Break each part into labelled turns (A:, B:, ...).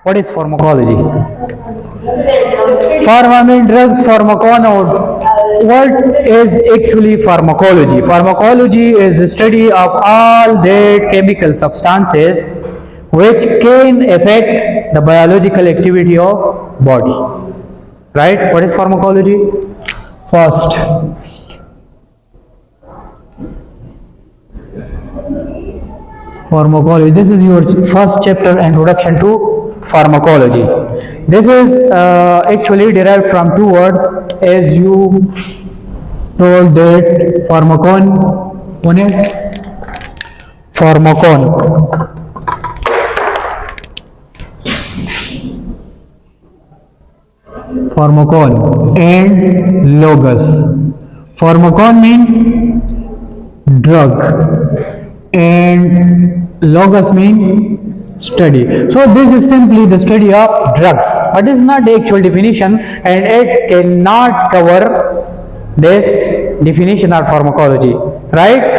A: What is pharmacology? Pharma means drugs, pharmaconoid. What is actually pharmacology? Pharmacology is the study of all the chemical substances which can affect the biological activity of body. Right? What is pharmacology? First, pharmacology. This is your first chapter, introduction to pharmacology. This is actually derived from two words, as you told that pharmacon. One is pharmacon. Pharmacon and logos. Pharmacon means drug and logos mean study. So this is simply the study of drugs, but this is not the actual definition, and it cannot cover this definition of pharmacology, right?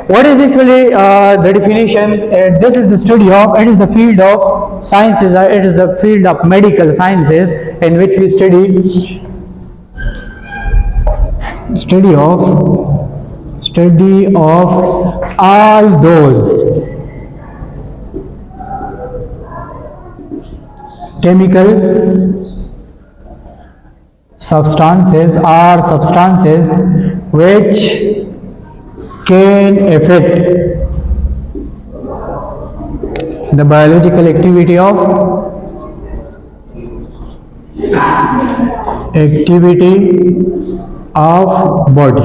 A: What is actually the definition? This is the study of, it is the field of sciences, it is the field of medical sciences in which we study of all those chemical substances or substances which can affect the biological activity of body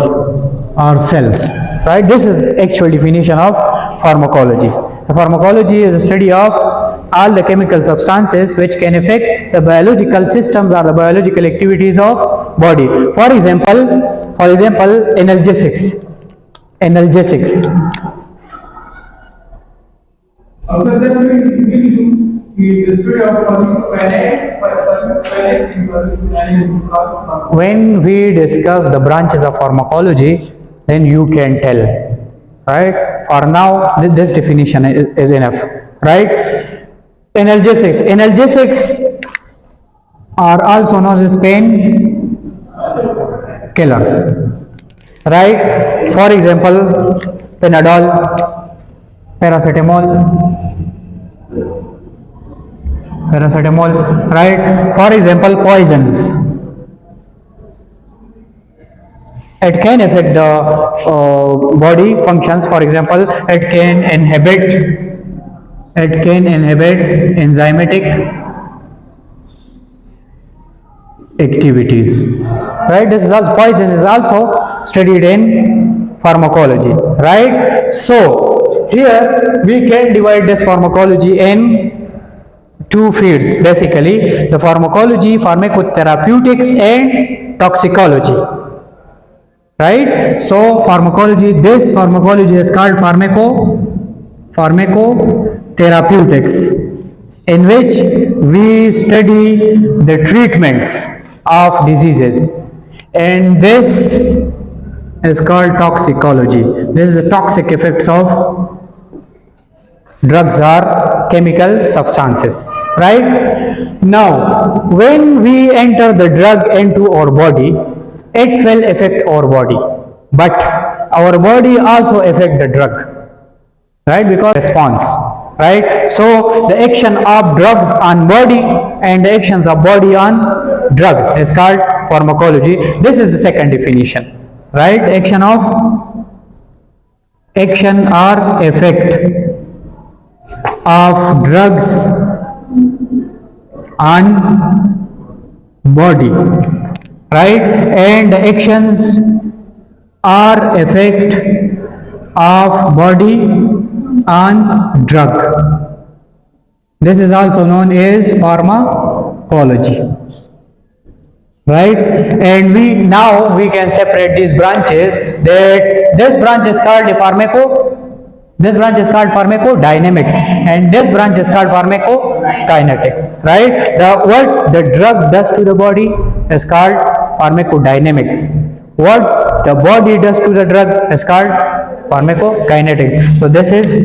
A: or cells, right? This is actual definition of pharmacology. The pharmacology is a study of all the chemical substances which can affect the biological systems or the biological activities of body. For example, analgesics. When we discuss the branches of pharmacology, then you can tell, right? For now, this definition is enough, right? Analgesics are also known as pain killer, right? For example, Panadol, paracetamol, right? For example, poisons. It can affect the body functions. For example, it can inhibit enzymatic activities, right? This is also, poison is also studied in pharmacology, right? So here we can divide this pharmacology in two fields, basically the pharmacology, pharmacotherapeutics and toxicology, right? So this pharmacology is called pharmacotherapeutics, in which we study the treatments of diseases, and this is called toxicology. This is the toxic effects of drugs or chemical substances, right? Now, when we enter the drug into our body, it will affect our body, but our body also affect the drug, right? Because response, right? So the action of drugs on body and the actions of body on drugs is called pharmacology. This is the second definition, right? Action or effect of drugs on body, right? And the actions or effect of body on drug. This is also known as pharmacology, right? And we can separate these branches. That this branch is called pharmacodynamics, and this branch is called pharmacokinetics, right? What the drug does to the body is called pharmacodynamics. What the body does to the drug is called pharmacokinetics. So this is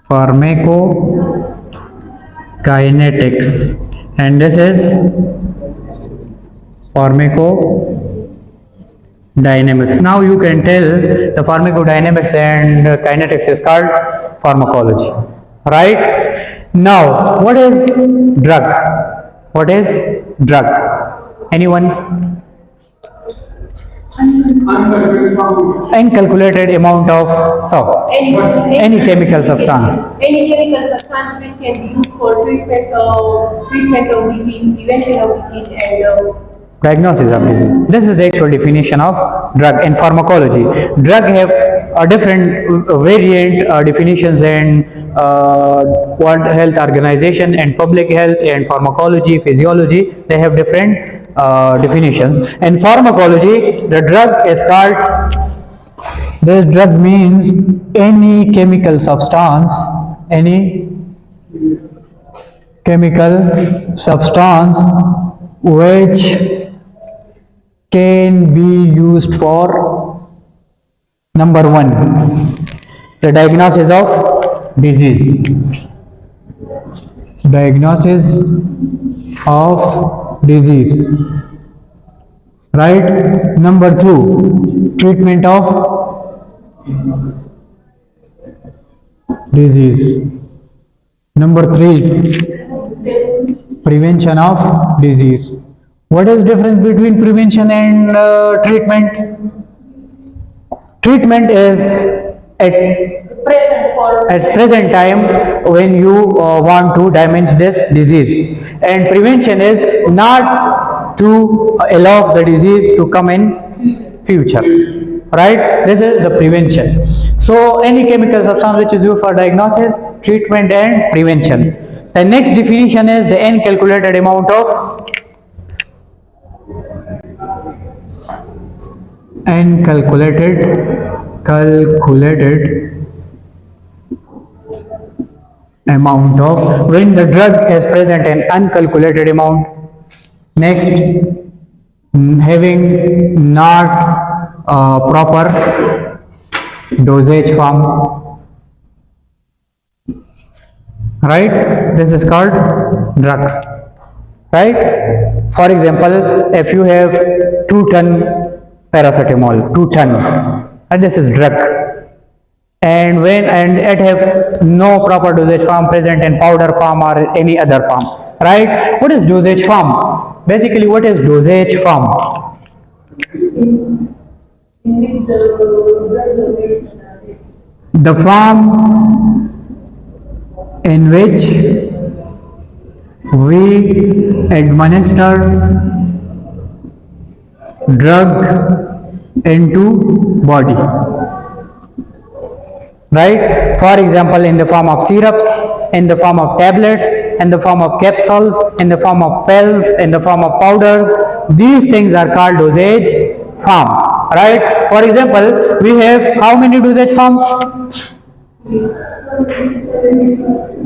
A: pharmacokinetics, and this is pharmacodynamics. Now you can tell the pharmacodynamics and kinetics is called pharmacology, right? Now, what is drug? What is drug? Anyone? Uncalculated amount of any chemical substance.
B: Any chemical substance which can be used for treatment of disease, prevention of disease, and
A: Diagnosis of disease. This is the actual definition of drug in pharmacology. Drug have a different variant definitions in World Health Organization and public health and pharmacology, physiology. They have different definitions. In pharmacology, the drug is called. This drug means any chemical substance, any chemical substance which can be used for number one, the diagnosis of disease. Diagnosis of disease. Right? Number two, treatment of disease. Number three, prevention of disease. What is difference between prevention and treatment? Treatment is at present time when you want to damage this disease, and prevention is not to allow the disease to come in future, right? This is the prevention. So any chemical substance which is used for diagnosis, treatment and prevention. The next definition is the uncalculated amount of calculated amount of when the drug is present in uncalculated amount. Next, having not proper dosage form, right? This is called drug, right? For example, if you have 2 ton paracetamol, 2 tons, and this is drug, and it have no proper dosage form present in powder form or any other form, right? What is dosage form? Basically, what is dosage form? The form in which we administer drug into body, right? For example, in the form of syrups, in the form of tablets, in the form of capsules, in the form of pills, in the form of powders. These things are called dosage forms, right? For example, we have how many dosage forms?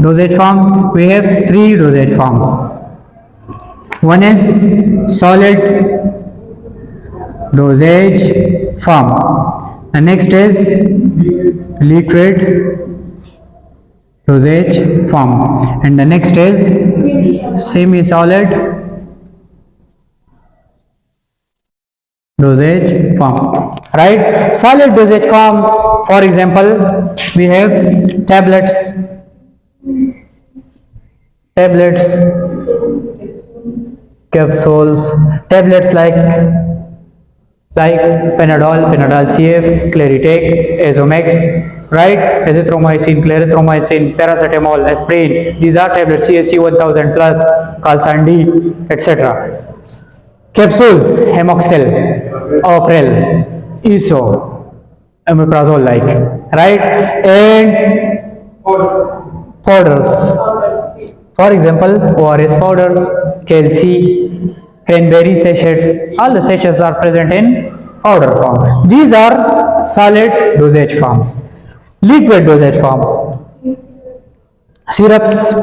A: Dosage forms, we have 3 dosage forms. One is solid dosage form, the next is liquid dosage form, and the next is semi-solid dosage form, right? Solid dosage form, for example, we have tablets, capsules, tablets like Panadol, CF, Claritec, Azomax, right? Azithromycin, clarithromycin, paracetamol, aspirin. These are tablets, CSC 1000 plus, Calsan D, etc. Capsules, Hemoxil, Oprel, ESO, Omeprazole like, right? And powders, for example, ORS powders, Calci, cranberry sachets. All the sachets are present in powder form. These are solid dosage forms. Liquid dosage forms, syrups,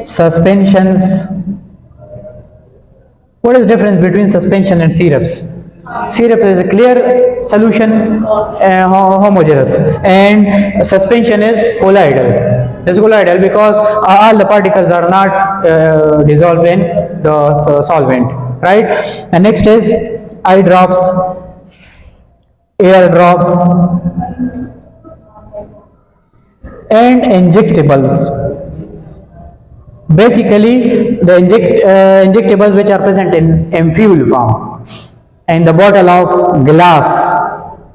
A: suspensions. What is the difference between suspension and syrups? Syrup is a clear solution, homogeneous, and suspension is colloidal. It's colloidal because all the particles are not dissolved in the solvent, right? And next is eye drops, air drops, and injectables. Basically, the injectables which are present in ampoule form, and the bottle of glass,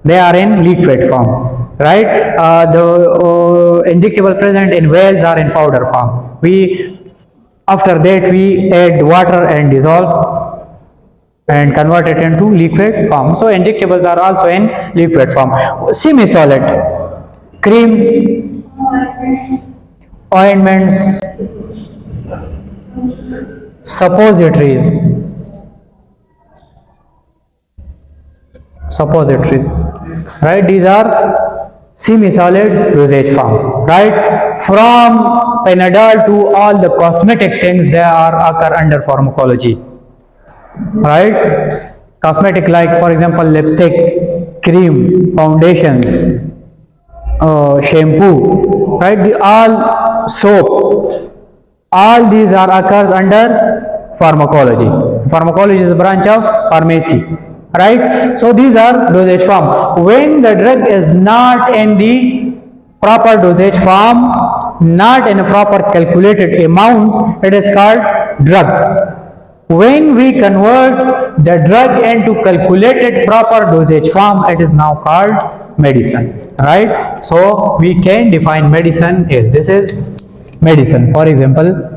A: they are in liquid form, right? The injectable present in vials are in powder form. After that we add water and dissolve and convert it into liquid form. So injectables are also in liquid form. Semi-solid creams, ointments, suppositories, right? These are semi-solid dosage forms, right? From Panadol to all the cosmetic things, they are occur under pharmacology, right? Cosmetic, like for example lipstick, cream, foundations, shampoo, right? All soap, all these are occurs under pharmacology. Pharmacology is a branch of pharmacy, right? So these are dosage form. When the drug is not in the proper dosage form, not in a proper calculated amount, it is called drug. When we convert the drug into calculated proper dosage form, it is now called medicine, right? So we can define medicine as this is medicine. For example,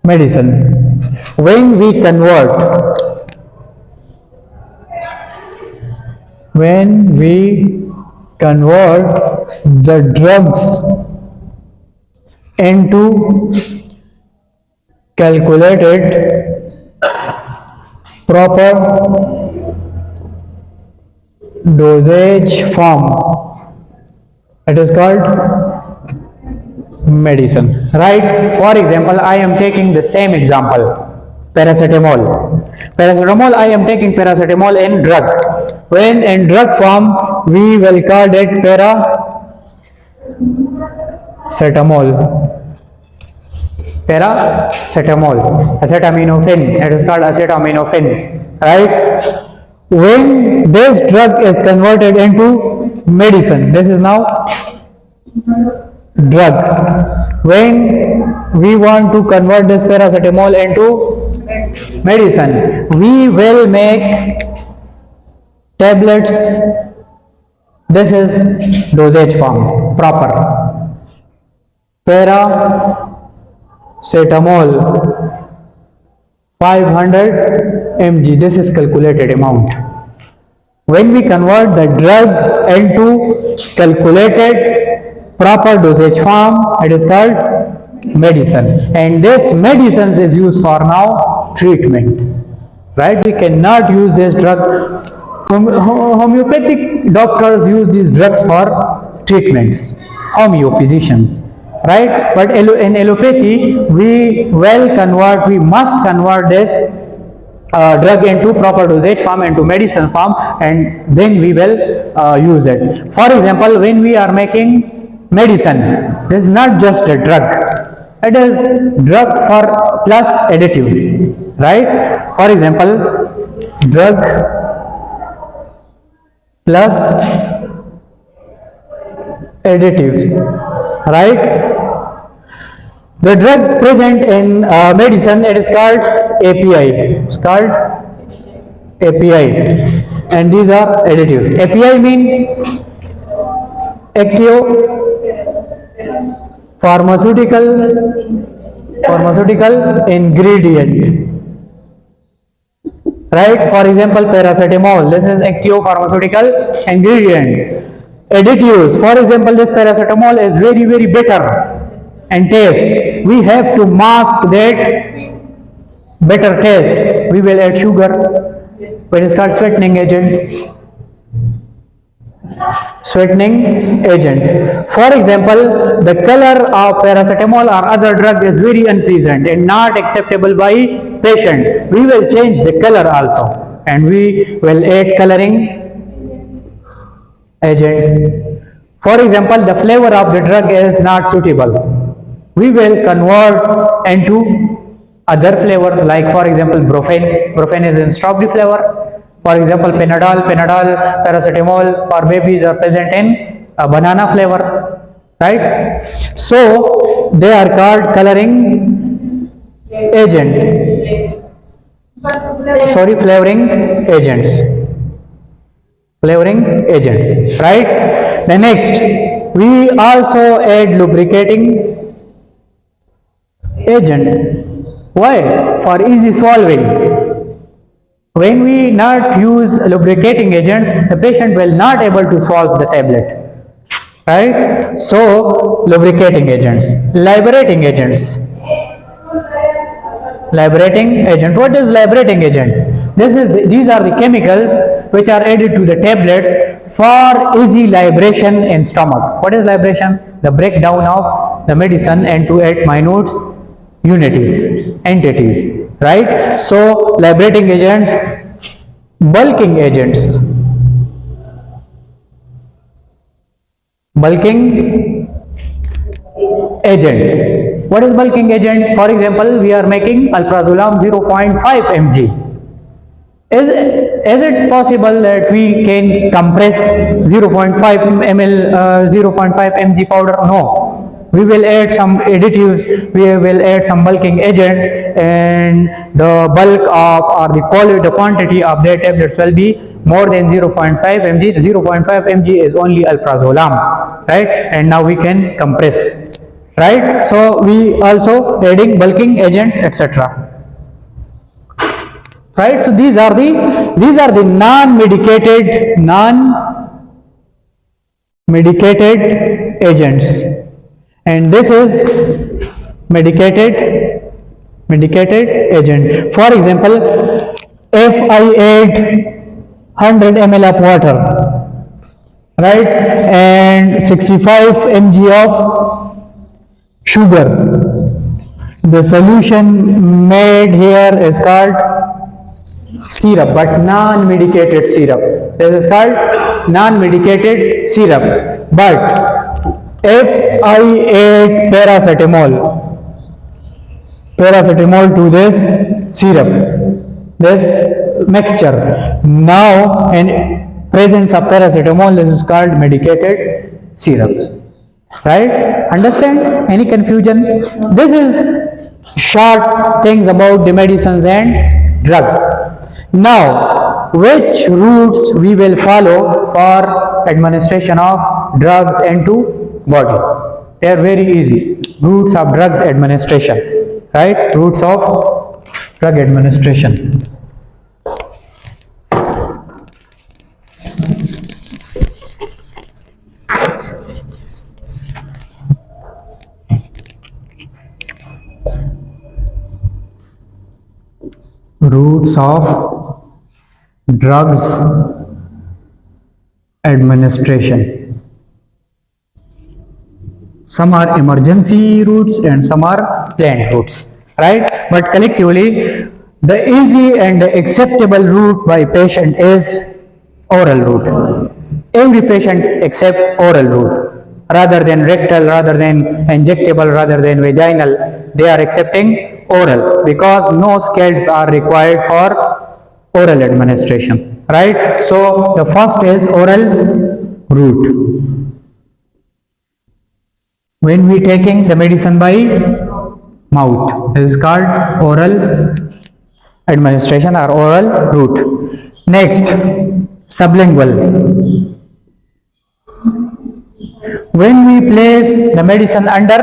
A: medicine. When we convert the drugs into calculated proper dosage form, it is called medicine, right? For example, I am taking the same example, paracetamol. I am taking paracetamol in drug. When in drug form, we will call it acetaminophen, it is called acetaminophen, right? When this drug is converted into medicine, this is now drug. When we want to convert this paracetamol into medicine, we will make tablets. This is dosage form, proper. Paracetamol 500 mg, this is calculated amount. When we convert the drug into calculated proper dosage form, it is called medicine. And this medicine is used for now treatment, right? We cannot use this drug. Homeopathic doctors use these drugs for treatments, physicians, right? But in allopathy, we must convert this drug into proper dosage form, into medicine form, and then we will use it. For example, when we are making medicine, this is not just a drug, it is drug for plus additives, right? For example, drug plus additives, right? The drug present in medicine, it is called API. It's called API, and these are additives. API mean active pharmaceutical ingredient, right? For example, paracetamol, this is active pharmaceutical ingredient. Additives, for example, this paracetamol is very bitter and taste. We have to mask that bitter taste. We will add sugar, which is called sweetening agent. For example, the color of paracetamol or other drug is very unpleasant and not acceptable by patient, we will change the color also, and we will add coloring agent. For example, the flavor of the drug is not suitable. We will convert into other flavors, like for example Brufen. Brufen is in strawberry flavor. For example, Panadol, paracetamol for babies are present in a banana flavor, right? So they are called coloring agent. Sorry, flavoring agents. Flavoring agent, right? The next, we also add lubricating agent. Why? For easy swallowing. When we not use lubricating agents, the patient will not able to swallow the tablet, right? So lubricating agents, liberating agents. Liberating agent. What is liberating agent? These are the chemicals which are added to the tablets for easy liberation in stomach. What is liberation? The breakdown of the medicine into 8 minute entities, right? So liberating agents, bulking agents. Bulking agents. What is bulking agent? For example, we are making alprazolam 0.5 mg. Is it possible that we can compress 0.5 ml, 0.5 mg powder? No. We will add some additives, we will add some bulking agents, and the bulk of or the quality, the quantity of their tablets will be more than 0.5 mg. 0.5 mg is only alprazolam, right? And now we can compress, right? So we also adding bulking agents, etc. Right? So these are the non-medicated agents, and this is medicated agent. For example, if I add 100 ml of water, right, and 65 mg of sugar, the solution made here is called syrup, but non-medicated syrup. This is called non-medicated syrup. But if I add paracetamol to this syrup, this mixture, now in presence of paracetamol, this is called medicated syrup. Right? Understand? Any confusion? This is short things about the medicines and drugs. Now, which routes we will follow for administration of drugs into body? They are very easy. Routes of drugs administration, right? Routes of drug administration. Routes of drugs administration. Some are emergency routes and some are planned routes, right? But collectively, the easy and acceptable route by patient is oral route. Every patient accept oral route rather than rectal, rather than injectable, rather than vaginal. They are accepting oral because no scales are required for oral administration, right? So the first is oral route. When we taking the medicine by mouth, this is called oral administration or oral route. Next, sublingual. When we place the medicine under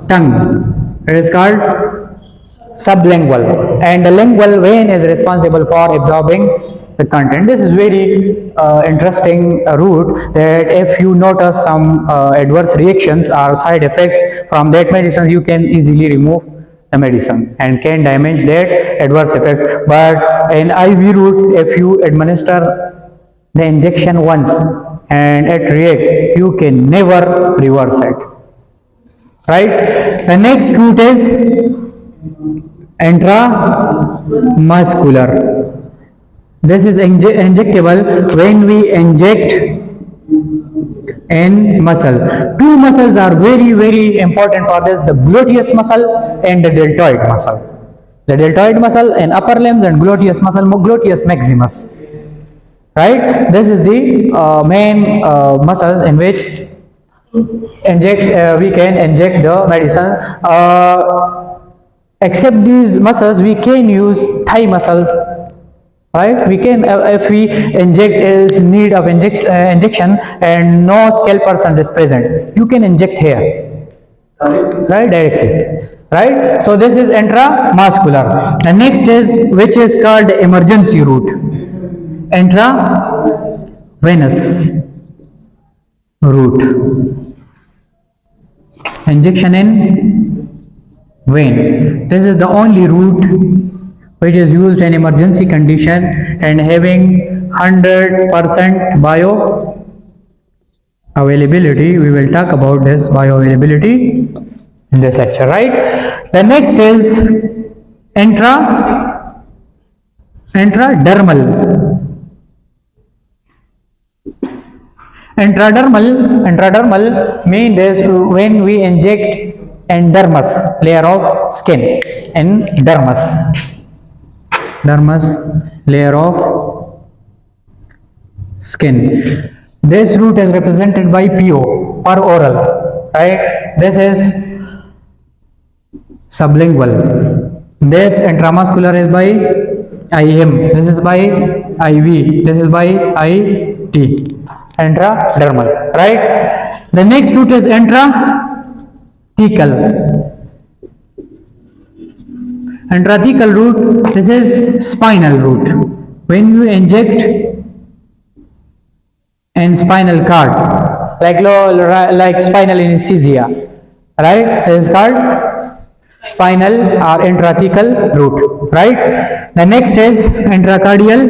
A: tongue, it is called sublingual, and the lingual vein is responsible for absorbing the content. This is very interesting route, that if you notice some adverse reactions or side effects from that medicine, you can easily remove the medicine and can damage that adverse effect. But in IV route, if you administer the injection once and it react, you can never reverse it, right? The next route is Intramuscular. This is injectable when we inject in muscle. Two muscles are very important for this: the gluteus muscle and the deltoid muscle. The deltoid muscle in upper limbs and gluteus muscle, gluteus maximus. Right? This is the main muscle in which we can inject the medicine. Except these muscles, we can use thigh muscles. Right? We can, if we inject is need of injection and no scalp person is present, you can inject here, right, directly. Right? So this is intramuscular. The next is, which is called emergency route, intravenous route, injection in vein. This is the only route which is used in emergency condition and having 100% bio availability. We will talk about this bioavailability in this lecture, right? The next is intradermal. Intradermal means is when we inject in dermis, layer of skin, in dermis layer of skin. This route is represented by PO, per oral, right? This is sublingual. This intramuscular is by IM. This is by IV. This is by IT. Intradermal, right? The next route is intrathecal. Intrathecal route, this is spinal route. When you inject in spinal cord, like spinal anesthesia, right? This is called spinal or intrathecal route, right? The next is intracardial.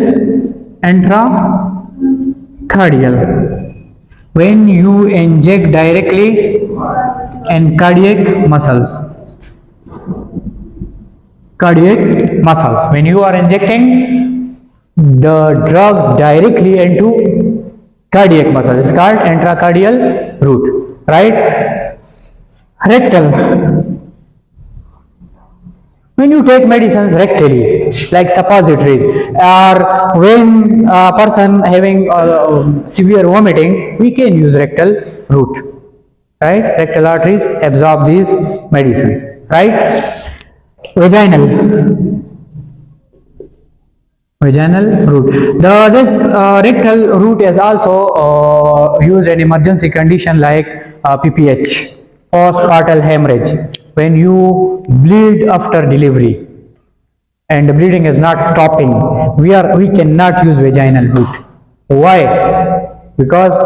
A: When you inject directly in cardiac muscles. When you are injecting the drugs directly into cardiac muscles, it's called intracardial route, right? Rectal. When you take medicines rectally, like suppositories, or when a person having severe vomiting, we can use rectal route, right? Rectal arteries absorb these medicines, right? Vaginal route. This rectal route is also used in emergency condition like PPH, postpartum hemorrhage, when you bleed after delivery and the bleeding is not stopping. We cannot use vaginal route. Why? Because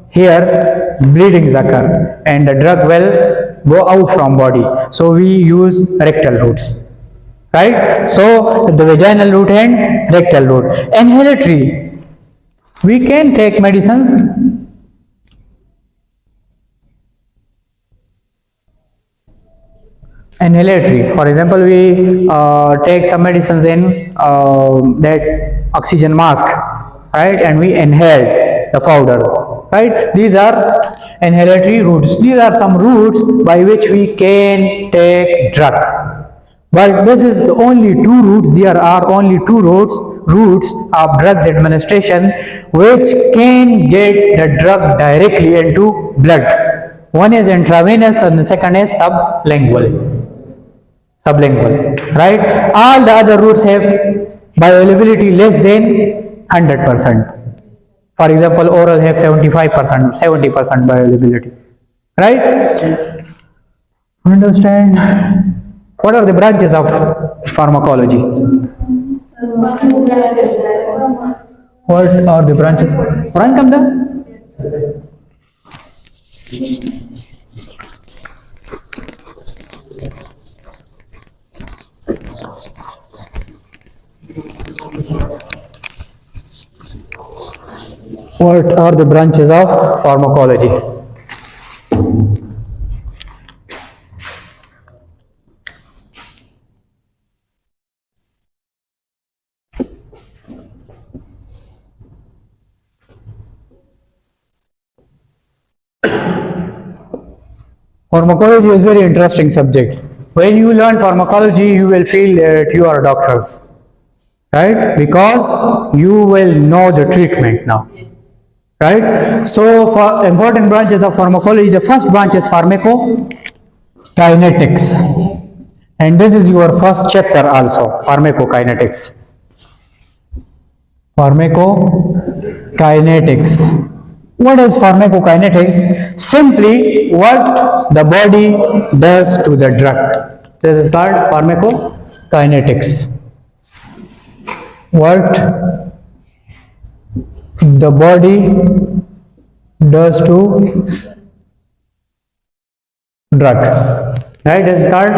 A: here bleedings occur and the drug will go out from body. So we use rectal routes. Right? So the vaginal route and rectal route. Inhalatory. We can take medicines inhalatory. For example, we take some medicines in that oxygen mask, right? And we inhale the powder, right? These are inhalatory routes. These are some routes by which we can take drug. But this is the only two routes. There are only two routes of drugs administration which can get the drug directly into blood. One is intravenous and the second is sublingual, right? All the other routes have bioavailability less than 100%. For example, oral have 75%, 70% bioavailability, right? Understand? What are the branches of pharmacology? What are the branches? Quran come there? What are the branches of pharmacology? Pharmacology is very interesting subject. When you learn pharmacology, you will feel that you are doctors, right? Because you will know the treatment now, right? So, for important branches of pharmacology, the first branch is pharmacokinetics, and this is your first chapter also, pharmacokinetics. Pharmacokinetics. What is pharmacokinetics? Simply what the body does to the drug. This is called pharmacokinetics. What the body does to drug. Right? This is called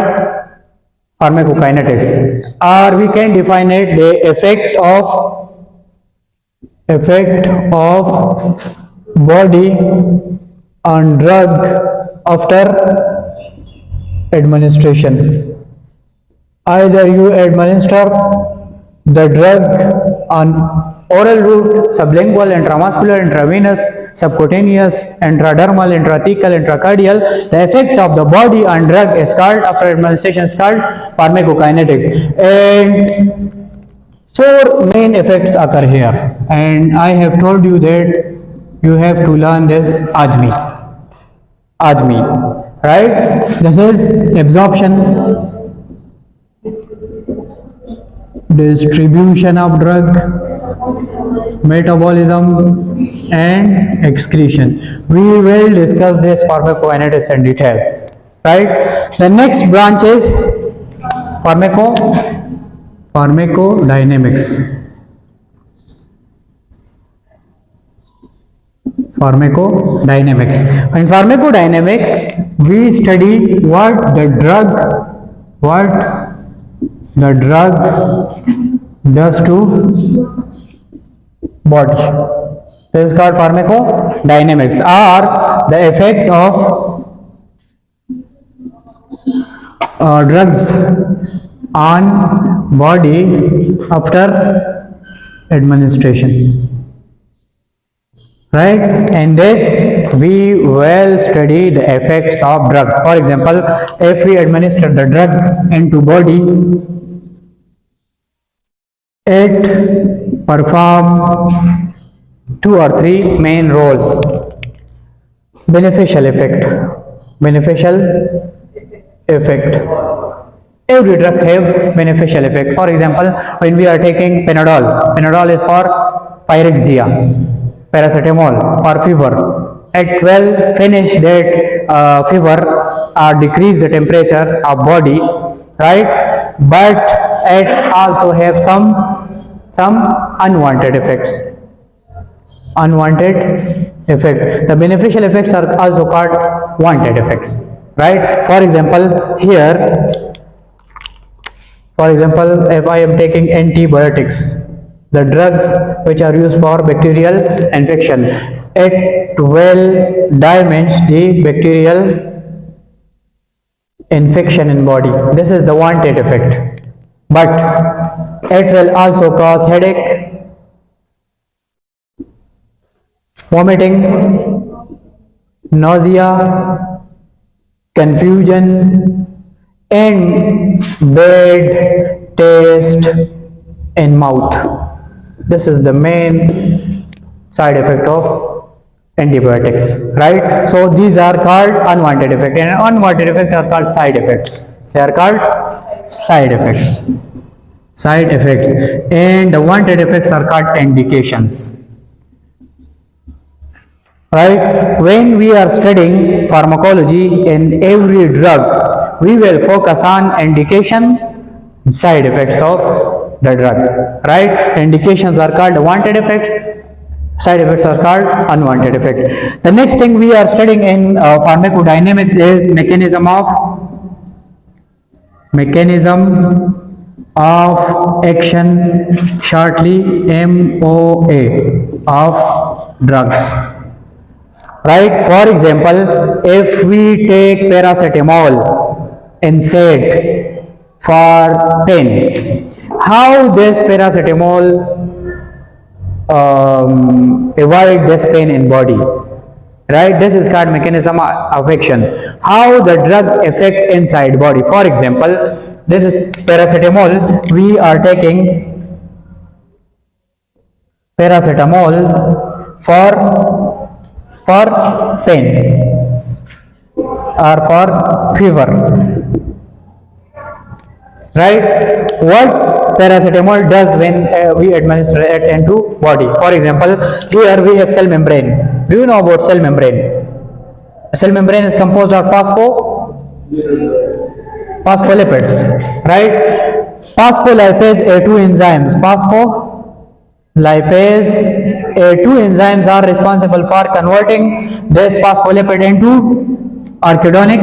A: pharmacokinetics. Or we can define it the effect of body on drug after administration. Either you administer the drug on oral route, sublingual, intramuscular, intravenous, subcutaneous, intradermal, intrathecal, intracardial. The effect of the body on drug is called, after administration, is called pharmacokinetics. And four main effects occur here, and I have told you that you have to learn this ADMI, right? This is absorption, distribution of drug, metabolism, and excretion. We will discuss this pharmacokinetics in detail, right? The next branch is pharmacodynamics. In pharmacodynamics, we study what the drug does to body. This is called pharmacodynamics, or the effect of drugs on body after administration. Right? And this we will study the effects of drugs. For example, if we administer the drug into body, it performs two or three main roles. Beneficial effect. Every drug have beneficial effect. For example, when we are taking Panadol is for pyrexia, paracetamol for fever. It will finish that fever or decrease the temperature of body, right? But it also have some unwanted effects. The beneficial effects are also called wanted effects, right? For example, if I am taking antibiotics, the drugs which are used for bacterial infection, it will damage the bacterial infection in body. This is the wanted effect. But it will also cause headache, vomiting, nausea, confusion, and bad taste in mouth. This is the main side effect of antibiotics, right? So these are called unwanted effects, and unwanted effects are called side effects. They are called side effects. And the wanted effects are called indications. Right? When we are studying pharmacology in every drug, we will focus on indication, side effects of the drug. Right? Indications are called wanted effects, side effects are called unwanted effects. The next thing we are studying in pharmacodynamics is mechanism of action, shortly MOA, of drugs. Right? For example, if we take paracetamol NSAID for pain, how this paracetamol avoid this pain in body, right? This is called mechanism of action. How the drug affect inside body. For example, this is paracetamol. We are taking paracetamol for pain or for fever, right? What paracetamol does when we administer it into body? For example, here we have cell membrane. Do you know about cell membrane? A cell membrane is composed of phospholipids, right? Phospholipase A2 enzymes. Phospholipase A2 enzymes are responsible for converting this phospholipid into arachidonic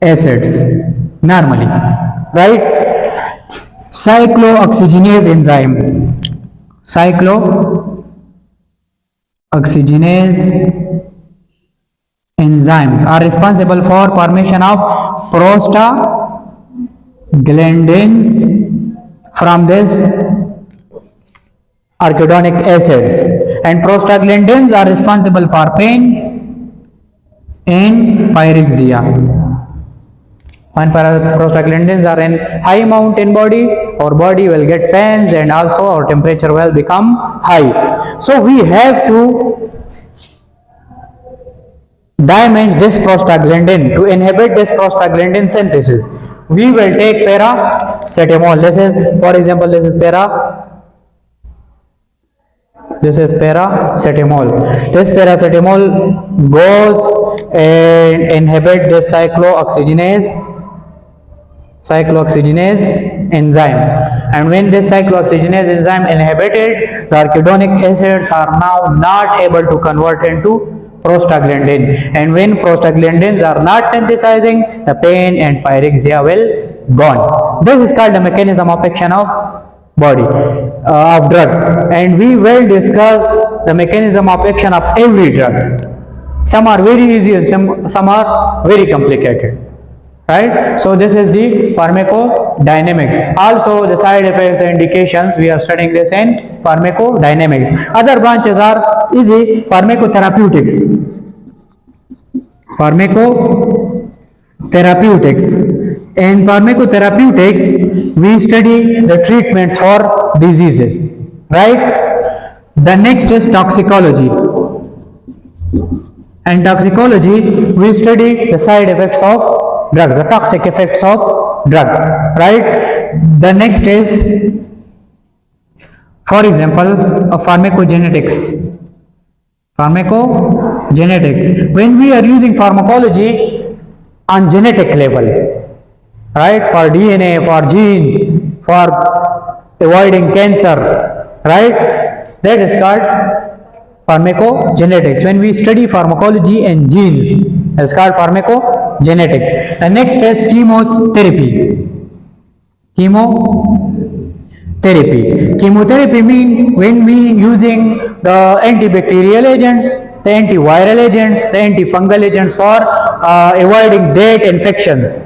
A: acids normally, right? Cyclooxygenase enzymes are responsible for formation of prostaglandins from this arachidonic acids, and prostaglandins are responsible for pain and pyrexia. When prostaglandins are in high amount in body, our body will get pains and also our temperature will become high. So we have to damage this prostaglandin. To inhibit this prostaglandin synthesis, we will take paracetamol. This is, for example, this is paracetamol. This paracetamol goes and inhibit this cyclooxygenase enzyme, and when this cyclooxygenase enzyme inhibited, the arachidonic acids are now not able to convert into prostaglandin, and when prostaglandins are not synthesizing, the pain and pyrexia will gone. This is called the mechanism of action of body of drug, and we will discuss the mechanism of action of every drug. Some are very easy and some are very complicated, right? So this is the pharmacodynamics. Also the side effects and indications, we are studying this in pharmacodynamics. Other branches are easy. Pharmacotherapeutics. In pharmacotherapeutics, we study the treatments for diseases, right? The next is toxicology. In toxicology, we study the side effects of drugs, the toxic effects of drugs, right? The next is, for example, pharmacogenetics. When we are using pharmacology on genetic level, right, for DNA, for genes, for avoiding cancer, right, that is called pharmacogenetics. When we study pharmacology and genes, it's called pharmacogenetics. The next is chemotherapy. Chemotherapy means when we using the antibacterial agents, the antiviral agents, the antifungal agents for avoiding dead infections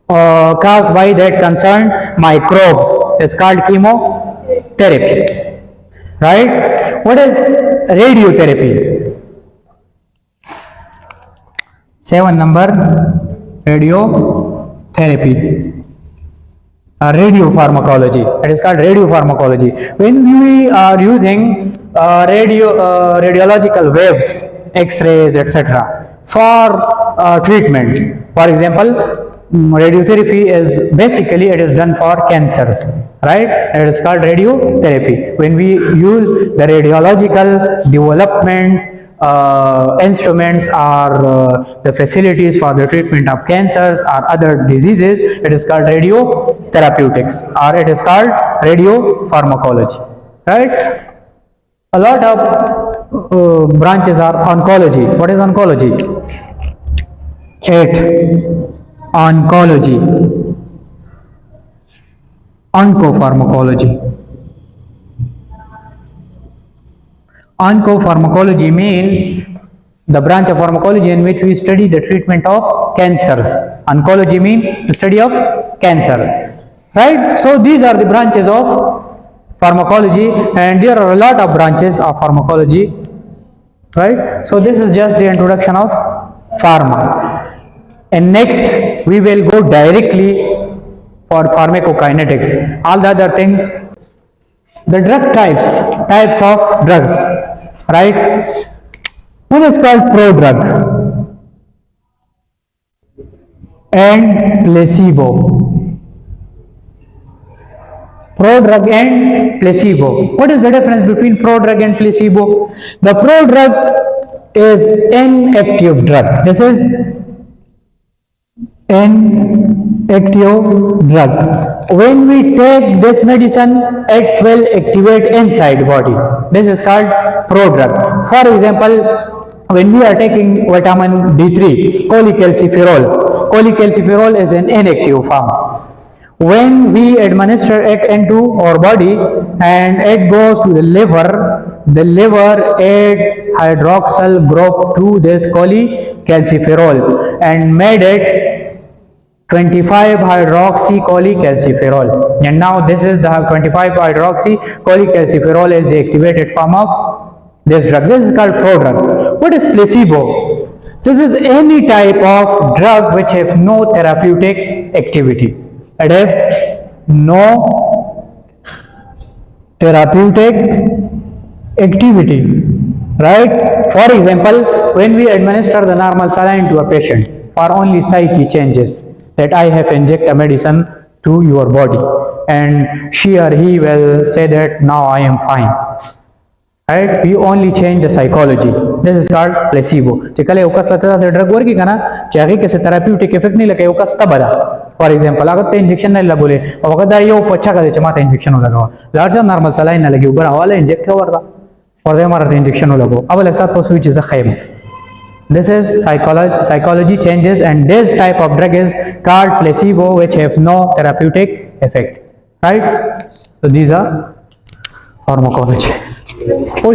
A: caused by that concerned microbes, is called chemotherapy, right? What is radiotherapy? 7 number, radiotherapy. Radiopharmacology. It is called radiopharmacology. When we are using radiological waves, X-rays, etc., for treatments. For example, radiotherapy is basically, it is done for cancers, right? It is called radiotherapy. When we use the radiological development instruments or the facilities for the treatment of cancers or other diseases, it is called radiotherapeutics, or it is called radiopharmacology, right? A lot of branches are oncology. What is oncology? 8. Oncology. Oncopharmacology. Oncopharmacology means the branch of pharmacology in which we study the treatment of cancers. Oncology means the study of cancer, right? So these are the branches of pharmacology, and there are a lot of branches of pharmacology right? So this is just the introduction of pharma. And next we will go directly for pharmacokinetics. All the other things, the drug types of drugs, right? One is called prodrug and placebo. Prodrug and placebo. What is the difference between prodrug and placebo? The prodrug is inactive drug. This is inactive drug. When we take this medicine, it will activate inside body. This is called prodrug. For example, when we are taking vitamin D3, cholecalciferol is an inactive form. When we administer it into our body and it goes to the liver add hydroxyl group to this cholecalciferol and made it 25 hydroxy cholecalciferol, and now this is the 25 hydroxy cholecalciferol is the activated form of this drug. This is called prodrug. What is placebo? This is any type of drug which have no therapeutic activity. It has no therapeutic activity, right? For example, when we administer the normal saline to a patient, for only psyche changes that I have inject a medicine to your body, and she or he will say that now I am fine. Right? We only change the psychology. This is called placebo. چې کله یو کس ته داسې ډرګ ورکړي که نه چې هغې کې څه تھراپیوټیک افیکټ نه لکه یو کس تبه ده فار ایگزامپل هغه ته انجکشن نه لګولې او هغه دا یو په چغه دی چې ما ته انجکشن ولګوه لاړ شه نارمل سلاین نه لګي اوبه راواله انجکټ کړه ورته ورته یې ما راته انجکشن ولګوه او لږ ساعت پس وایي چې زه ښه یم. This is psychology changes, and this type of drug is called placebo, which have no therapeutic effect. Right? So these are pharmacology. Oh,